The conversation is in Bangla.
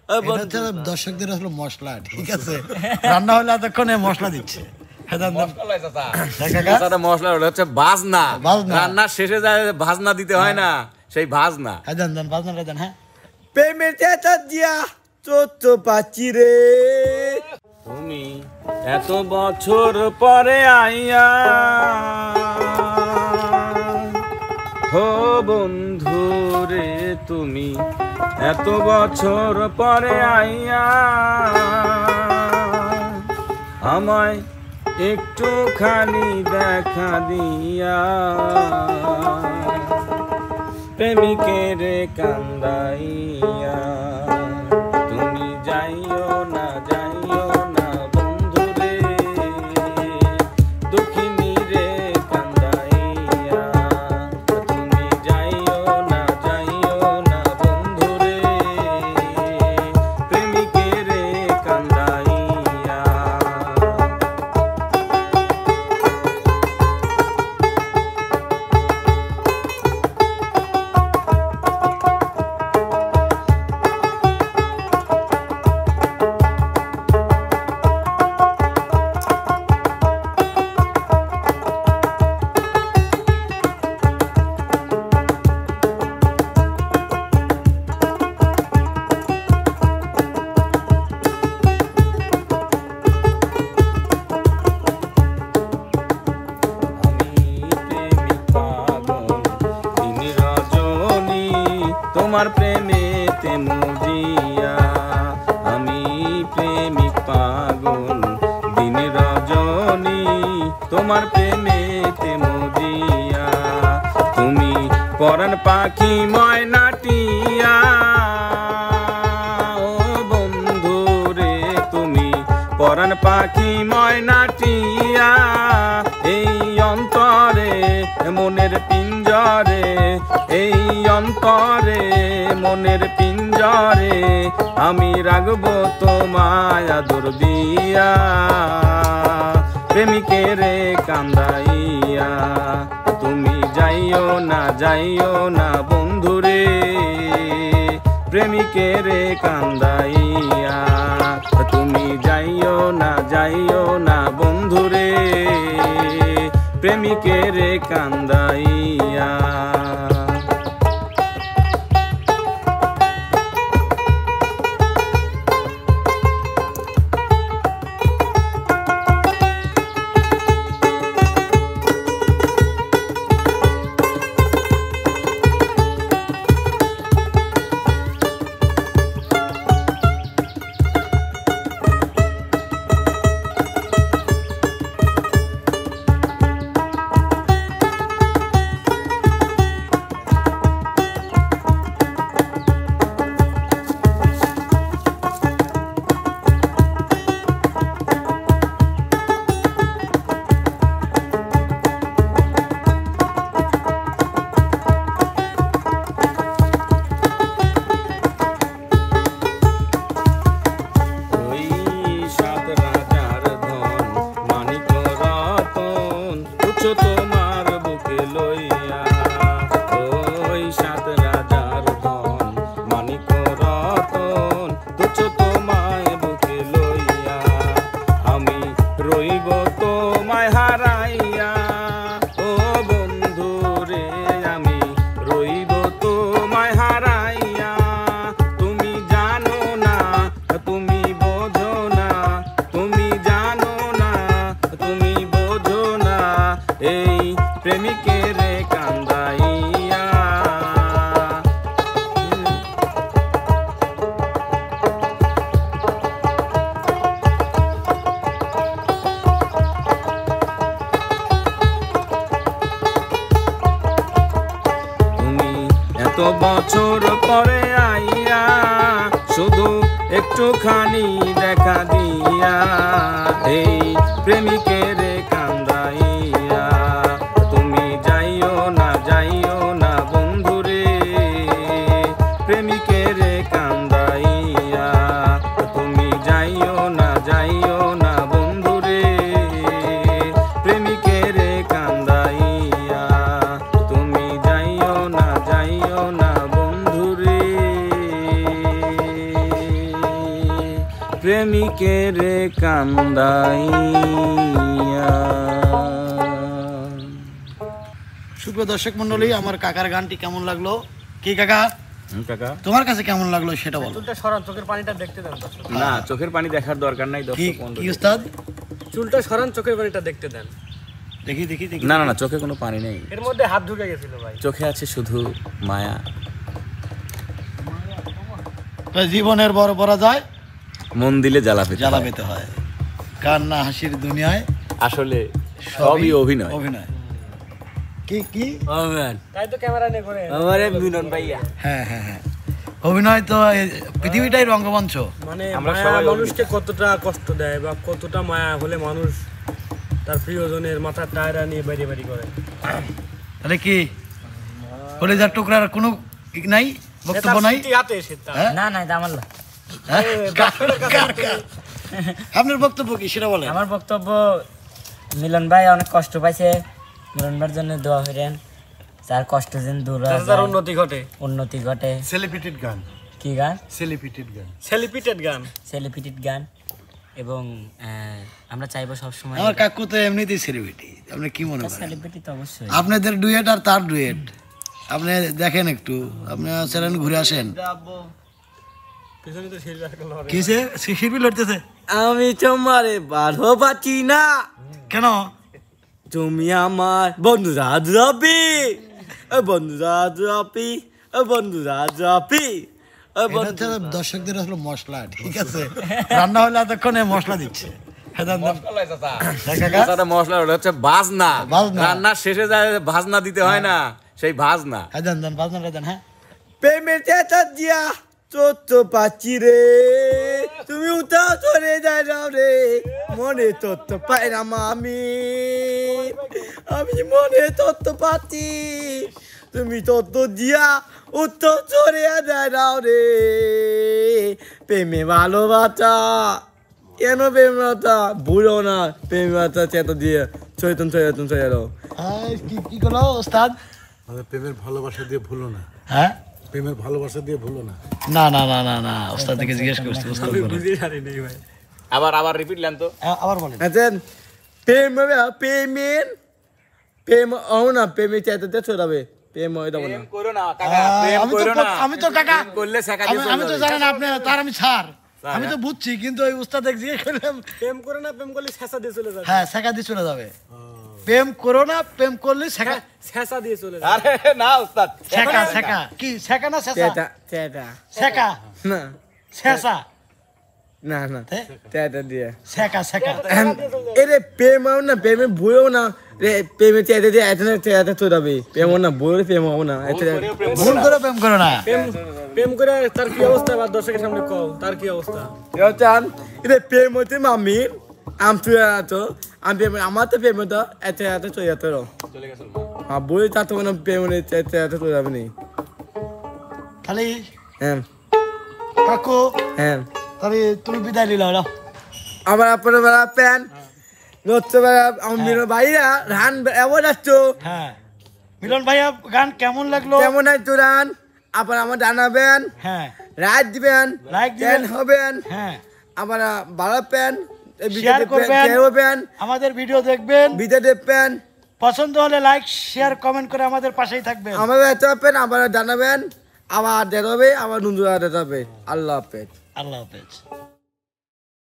দর্শকদের আসলে মশলা ঠিক আছে, রান্না হলে এতক্ষণে মশলা দিচ্ছে। মশলা হচ্ছে ভাজনা, রান্না শেষে যায় ভাজনা দিতে হয় না, সেই ভাজনা। হ্যাঁ, প্রেমের চেঁচা দিয়া চোচ্চ পাচ্ছি রে, তুমি এত বছর পরে আইয়া হো বন্ধু রে, তুমি এত বছর পরে আইয়া আমায় একটুখানি দেখা দিয়া প্রেমিকের কান্দাইয়া। তুমি যাইও না বন্ধু রে, দুঃখিনী রে কান্দাইয়া। তুমি যাইও না বন্ধু রে, প্রেমিকের কান্দাইয়া। তোমার প্রেমেতে মজিয়া, আমি প্রেমিক পাগল দিন রজনী, তোমার প্রেমেতে মজিয়া। তুমি পরাণ পাখি ময়নাটিয়া, ও বন্ধু রে, তুমি পরাণ পাখি ময়নাটিয়া। এই অন্তরে মনের পিঞ্জরে, এই অন্তরে মনের পিঞ্জরে আমি রাখবো তোমায় আদর দিয়া, প্রেমিকের কান্দাইয়া। তুমি যাইও না বন্ধু রে, প্রেমিকের কান্দাইয়া। তুমি যাইও না বন্ধু রে, প্রেমিকের কান্দাইয়া। তোমার বুকে লইয়া, ওই সাত রাজার ধন মানিক রতন তুচ্ছ তোমায় বুকে লইয়া, আমি রইব তোমায় হারাইয়া। ও বন্ধু রে, আমি রইব তোমায় হারাইয়া। তুমি জানো না, তুমি বোঝো না, তুমি জানো না, তুমি বোঝো না, এই প্রেমিকের কান্দাইয়া। তুমি এত বছর পরে আইয়া শুধু একটুখানি দেখা দিয়া, এই প্রেমিকের কান্দাইয়া। তুমি যাইও না বন্ধু রে, প্রেমিকের কান্দাইয়া। তুমি যাইও না বন্ধু রে, প্রেমিকের কান্দাইয়া। তুমি যাইও না বন্ধু রে। প্রেমিকের কান্দাইয়া। সুপ্রিয় দর্শক মন্ডলী, আমার কাকার গানটি কেমন লাগলো? কি কাকা, কাকা তোমার কাছে কেমন লাগলো সেটা বলো। চুলটা সরান, চোখের পানিটা দেখতে দেন। না, চোখের পানি দেখার দরকার নাই। কি উস্তাদ, চুলটা সরান, চোখের পানিটা দেখতে দেন। দেখি দেখি দেখি। না না না, চোখে কোনো পানি নেই, এর মধ্যে হাত ঢুকে গেছিল ভাই। চোখে আছে শুধু মায়া। জীবনের বড় পরাজয় মন দিলে জ্বালা পেতে জ্বালা হয়। পেতে হয়। কান্না হাসির দুনিয়ায় আসলে সবই অভিনয়। অভিনয়। কি কি তাই তো ক্যামেরা নিয়ে করে আমারে মিলন ভাইয়া। হ্যাঁ হ্যাঁ হ্যাঁ, অভিনয় তো পৃথিবীটাই রঙ্গমঞ্চ। মানে আমরা মায়া সবাই মানুষকে কতটা কষ্ট দেয় বা কতটা মায়া হলে মানুষ তার প্রিয়জনের মাথার টায়রা নিয়ে বাড়ি বাড়ি করে। তাহলে কি কলেজার টুকরার কোনো নাই, বক্তব্য নাই? হাতে সেটা হ্যাঁ? না না, এটা আমার না। হ্যাঁ? আপনার বক্তব্য কি সেটা বলেন। আমার বক্তব্য, মিলন ভাই অনেক কষ্ট পাইছে, মিলন ভাইয়ের জন্য দোয়া করেন, যার কষ্ট যেন দূর হয়, তার উন্নতি ঘটে। উন্নতি ঘটে। সেলিব্রিটেড গান, কি গান? সেলিব্রিটেড গান, সেলিব্রিটেড গান, সেলিব্রিটেড গান। এবং আমরা চাইবো সবসময়, আমার কাকু তো এমনিতেই সেলিব্রিটি, আপনি কি মনে করেন? সেলিব্রিটি তো অবশ্যই। আপনাদের ডুয়েট আর তার ডুয়েট আপনি দেখেন একটু, আপনি চ্যানেল ঘুরে আসেন। পিছনে তো শিল্পী একটা লড়ে। কিসে শিল্পী লড়তেছে? আমি তোমারে ভালোবাসি না, কেন? তুমি আমার বন্ধু রাজরাপি, বন্ধু রাজরাপি, বন্ধু রাজরাপি। এটা হচ্ছে দর্শকদের আসলে মশলা, ঠিক আছে? রান্না হলে এতক্ষণে মশলা দিচ্ছে। মশলা হচ্ছে বাজনা। বাজনা। রান্নার শেষে যায় ভাজনা দিতে হয় না, সেই ভাজনা। হ্যাঁ দেন দেন, বাজনাটা দেন। হ্যাঁ, প্রেমের চেতা দিয়া চোদ্দ পাচ্ছি রে, তুমি উঠাও চলে যাও রে, মনে তত্ত্ব পাইরাম আমি, আমি মনে তত্ত্ব পাচ্ছি, তুমি তত্ত্ব দিয়া উত্তর চলে যাও রে। প্রেমে ভালোবাসা কেন, প্রেমতা ভুলো না, প্রেমতা চেতা দিয়ে চৈতন চৈতন চৈরো। কি কি করলো ওস্তাদ? প্রেমের ভালোবাসা দিয়ে ভুলো না, হ্যাঁ, প্রেমের ভালোবাসা দিয়ে ভুলো না। না না না না না, ওস্তাদ থেকে জিজ্ঞেস করছি, ওস্তাদ বলেন। বুঝি জানি নেই ভাই। আবার আবার রিপিট লেন তো। আবার বলেন। আচ্ছা, প্রেম প্রেমের প্রেম ও না, প্রেমে চাইতে ছড়াবে, প্রেম হয়ে যাবো না। করো না কাকা, প্রেম করো না। আমি তো কাকা করলে শেখা দিয়ে আমি তো জানি না আপনি, তার আমি ছাড়, আমি তো বুঝছি, কিন্তু ওই উস্তাদ জিজ্ঞেস করলাম। প্রেম করে না, প্রেম করলে ছেঁচা দিয়ে চলে যাবে। হ্যাঁ, শেখা দিয়ে চলে যাবে। প্রেম করো না, প্রেম করলে শেখা। ছেঁচা দিয়ে চলে যাবে। আরে না উস্তাদ, শেখা শেখা কি, শেখা না শেষা? চেতা চেতা শেখা না শেষা, না না, চেতা দিয়ে শেখা শেখা। এরে প্রেম হও না, প্রেমে ভুলো না রে, প্রেমে চেতে দিয়ে এত না চেতা ছড়াবে, প্রেম না বলে প্রেম হও না, ভুল করে প্রেম করো না। প্রেম করে তার কি অবস্থা বা দর্শকের সামনে কও, তার কি অবস্থা? চান এরে প্রেম হচ্ছে মামি আম তুই আছো, আমি আমার তো প্রেম হতো এত এত চলে যেত হ্যাঁ, বলে তা তো মানে প্রেম এত এত চলে যাবে নি। খালি হ্যাঁ কাকু, হ্যাঁ, তাহলে তুমি বিদায় নিল। আবার আপনার বেলা প্যান নচ্ছে বেলা আমার ভাইরা রান এমন আসছো। হ্যাঁ, মিলন ভাইয়া গান কেমন লাগলো? কেমন আসছো রান, আবার আমার জানাবেন, হ্যাঁ, রাত দিবেন, লাইক দিবেন, হবেন, হ্যাঁ, আবার বাড়াবেন, শেয়ার করবেন, হবেন, আমাদের ভিডিও দেখবেন, বিদে দেখবেন, পছন্দ হলে লাইক শেয়ার কমেন্ট করে আমাদের পাশেই থাকবেন। আমাদের এত হবেন, আবার জানাবেন, আবার দিতে হবে, আবার নতুন দিতে হবে। আল্লাহ হাফেজ। আল্লাহ হাফেজ।